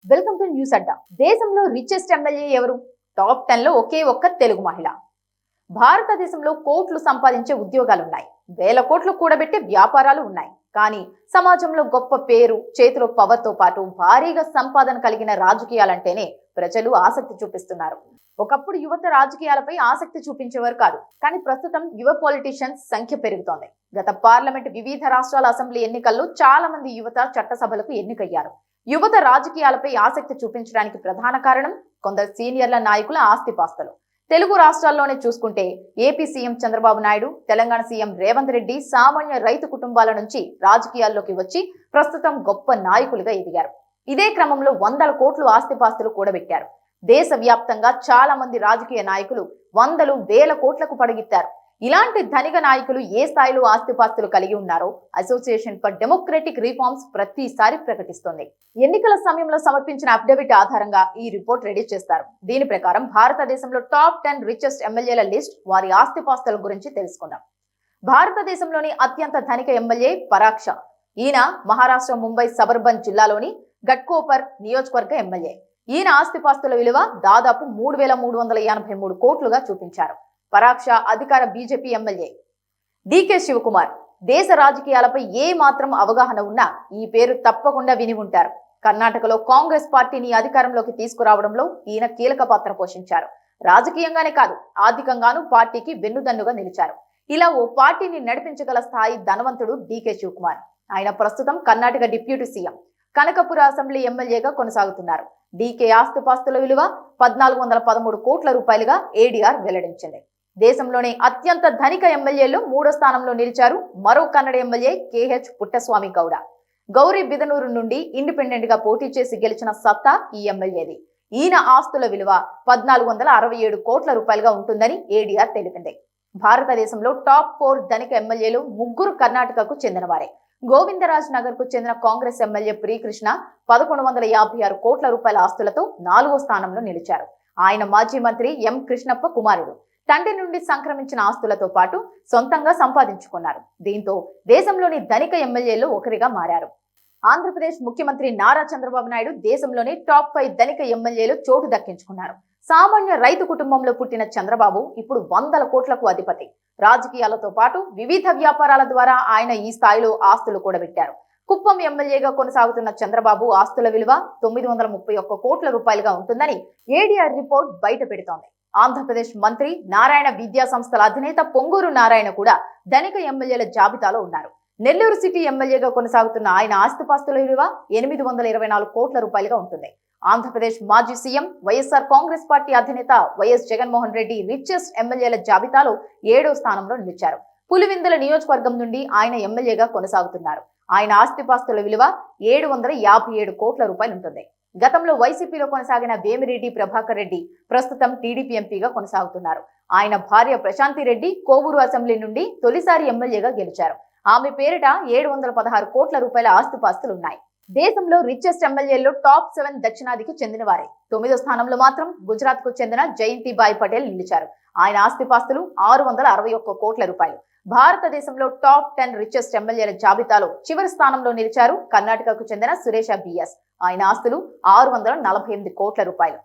Welcome to news అడ్డా. దేశంలో richest MLA ఎవరు? Top 10 లో ఒకే ఒక్క తెలుగు మహిళ. భారతదేశంలో కోట్లు సంపాదించే ఉద్యోగాలున్నాయి, వేల కోట్లు కూడబెట్టే వ్యాపారాలు ఉన్నాయి. కానీ సమాజంలో గొప్ప పేరు, చేతిలో పవర్ తో పాటు భారీగా సంపాదన కలిగిన రాజకీయాలంటేనే ప్రజలు ఆసక్తి చూపిస్తున్నారు. ఒకప్పుడు యువత రాజకీయాలపై ఆసక్తి చూపించేవారు కాదు, కానీ ప్రస్తుతం యువ పొలిటీషియన్స్ సంఖ్య పెరుగుతోంది. గత పార్లమెంట్, వివిధ రాష్ట్రాల అసెంబ్లీ ఎన్నికల్లో చాలా మంది యువత చట్టసభలకు ఎన్నికయ్యారు. యువత రాజకీయాలపై ఆసక్తి చూపించడానికి ప్రధాన కారణం కొందరు సీనియర్ల నాయకుల ఆస్తిపాస్తులు. తెలుగు రాష్ట్రాల్లోనే చూసుకుంటే AP CM Chandrababu Naidu, Telangana CM Revanth Reddy సామాన్య రైతు కుటుంబాల నుంచి రాజకీయాల్లోకి వచ్చి ప్రస్తుతం గొప్ప నాయకులుగా ఎదిగారు. ఇదే క్రమంలో వందల కోట్లు ఆస్తిపాస్తులు కూడబెట్టారు. దేశవ్యాప్తంగా చాలా మంది రాజకీయ నాయకులు వందలు వేల కోట్లకు పడగెత్తారు. ఇలాంటి ధనిక నాయకులు ఏ స్థాయిలో ఆస్తిపాస్తులు కలిగి ఉన్నారో అసోసియేషన్ ఫర్ డెమోక్రటిక్ రిఫార్మ్స్ ప్రతిసారి ప్రకటిస్తోంది. ఎన్నికల సమయంలో సమర్పించిన అఫిడవిట్ ఆధారంగా ఈ రిపోర్ట్ రెడీ చేస్తారు. దీని ప్రకారం భారతదేశంలో టాప్ 10 రిచెస్ట్ ఎమ్మెల్యేల లిస్ట్, వారి ఆస్తిపాస్తుల గురించి తెలుసుకుందాం. భారతదేశంలోని అత్యంత ధనిక ఎమ్మెల్యే పరాగ్ షా. ఈయన మహారాష్ట్ర ముంబై సబర్బన్ జిల్లాలోని గట్కోపర్ నియోజకవర్గ ఎమ్మెల్యే. ఈయన ఆస్తిపాస్తుల విలువ దాదాపు 3,383 కోట్లుగా చూపించారు. పరాగ్ షా అధికార బీజేపీ ఎమ్మెల్యే. డికే శివకుమార్. దేశ రాజకీయాలపై ఏ మాత్రం అవగాహన ఉన్నా ఈ పేరు తప్పకుండా విని ఉంటారు. కర్ణాటకలో కాంగ్రెస్ పార్టీని అధికారంలోకి తీసుకురావడంలో ఈయన కీలక పాత్ర పోషించారు. రాజకీయంగానే కాదు, ఆర్థికంగానూ పార్టీకి వెన్నుదన్నుగా నిలిచారు. ఇలా ఓ పార్టీని నడిపించగల స్థాయి ధనవంతుడు డికే శివకుమార్. ఆయన ప్రస్తుతం Karnataka deputy CM, Kanakapura assembly ఎమ్మెల్యేగా కొనసాగుతున్నారు. డీకే ఆస్తిపాస్తుల విలువ 1,413 కోట్ల రూపాయలుగా ఏడీఆర్ వెల్లడించింది. దేశంలోనే అత్యంత ధనిక ఎమ్మెల్యేలో 3వ స్థానంలో నిలిచారు మరో కన్నడ ఎమ్మెల్యే కేహెచ్ పుట్టస్వామి గౌడ. గౌరీ బిదనూరు నుండి ఇండిపెండెంట్ గా పోటీ చేసి గెలిచిన సత్తా ఈ ఎమ్మెల్యేది. ఈయన ఆస్తుల విలువ 1,467 కోట్ల రూపాయలుగా ఉంటుందని ఏడీఆర్ తెలిపింది. భారతదేశంలో టాప్ 4 ధనిక ఎమ్మెల్యేలు ముగ్గురు కర్ణాటకకు చెందినవారే. గోవిందరాజ్ నగర్ కు చెందిన కాంగ్రెస్ ఎమ్మెల్యే ప్రియకృష్ణ 1,156 కోట్ల రూపాయల ఆస్తులతో 4వ స్థానంలో నిలిచారు. ఆయన మాజీ మంత్రి ఎం కృష్ణప్ప కుమారుడు. తండ్రి నుండి సంక్రమించిన ఆస్తులతో పాటు సొంతంగా సంపాదించుకున్నారు. దీంతో దేశంలోని ధనిక ఎమ్మెల్యేలు ఒకరిగా మారారు. ఆంధ్రప్రదేశ్ ముఖ్యమంత్రి నారా చంద్రబాబు నాయుడు దేశంలోని టాప్ 5 ధనిక ఎమ్మెల్యేలు చోటు దక్కించుకున్నారు. సామాన్య రైతు కుటుంబంలో పుట్టిన చంద్రబాబు ఇప్పుడు వందల కోట్లకు అధిపతి. రాజకీయాలతో పాటు వివిధ వ్యాపారాల ద్వారా ఆయన ఈ స్థాయిలో ఆస్తులు కూడబెట్టారు. కుప్పం ఎమ్మెల్యేగా కొనసాగుతున్న చంద్రబాబు ఆస్తుల విలువ 931 కోట్ల రూపాయలుగా ఉంటుందని ఏడీఆర్ రిపోర్ట్ బయట పెడుతోంది. ఆంధ్రప్రదేశ్ మంత్రి, నారాయణ విద్యా సంస్థల అధినేత పొంగూరు నారాయణ కూడా ధనిక ఎమ్మెల్యేల జాబితాలో ఉన్నారు. నెల్లూరు సిటీ ఎమ్మెల్యేగా కొనసాగుతున్న ఆయన ఆస్తిపాస్తుల విలువ 824 కోట్ల రూపాయలుగా ఉంటుంది. ఆంధ్రప్రదేశ్ మాజీ సీఎం, వైఎస్ఆర్ కాంగ్రెస్ పార్టీ అధినేత వైఎస్ జగన్మోహన్ రెడ్డి రిచెస్ట్ ఎమ్మెల్యేల జాబితాలో 7వ స్థానంలో నిలిచారు. పులివెందుల నియోజకవర్గం నుండి ఆయన ఎమ్మెల్యేగా కొనసాగుతున్నారు. ఆయన ఆస్తిపాస్తుల విలువ 757 కోట్ల రూపాయలు ఉంటుంది. గతంలో వైసీపీలో కొనసాగిన వేమిరెడ్డి ప్రభాకర్ రెడ్డి ప్రస్తుతం టీడీపీ ఎంపీగా కొనసాగుతున్నారు. ఆయన భార్య ప్రశాంతి రెడ్డి కోవూరు అసెంబ్లీ నుండి తొలిసారి ఎమ్మెల్యేగా గెలిచారు. ఆమె పేరిట 716 కోట్ల రూపాయల ఆస్తిపాస్తులున్నాయి. దేశంలో రిచెస్ట్ ఎమ్మెల్యేల్లో టాప్ 7 దక్షిణాదికి చెందిన వారే. 9వ స్థానంలో మాత్రం గుజరాత్ కు చెందిన జయంతిబాయ్ పటేల్ నిలిచారు. ఆయన ఆస్తిపాస్తులు 661 కోట్ల రూపాయలు. భారతదేశంలో టాప్ 10 రిచెస్ట్ ఎమ్మెల్యేల జాబితాలో చివరి స్థానంలో నిలిచారు కర్ణాటకకు చెందిన సురేష బిఎస్. ఆయన ఆస్తులు 648 కోట్ల రూపాయలు.